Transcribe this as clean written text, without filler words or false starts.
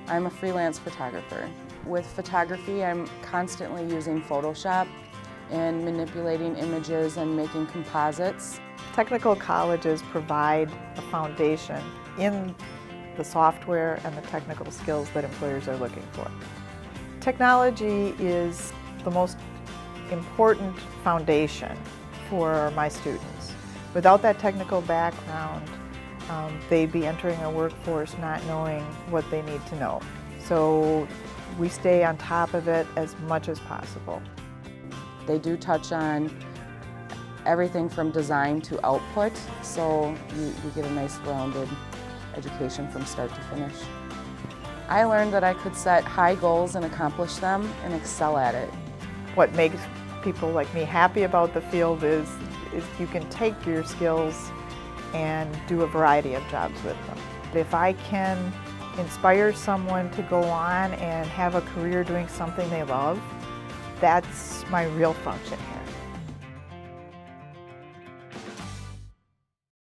I'm a freelance photographer. With photography, I'm constantly using Photoshop and manipulating images and making composites. Technical colleges provide a foundation in the software and the technical skills that employers are looking for. Technology is the most important foundation for my students. Without that technical background, they'd be entering a workforce not knowing what they need to know. So we stay on top of it as much as possible. They do touch on everything from design to output, so you get a nice rounded education from start to finish. I learned that I could set high goals and accomplish them and excel at it. What makes people like me happy about the field is you can take your skills and do a variety of jobs with them. If I can inspire someone to go on and have a career doing something they love, that's my real function here.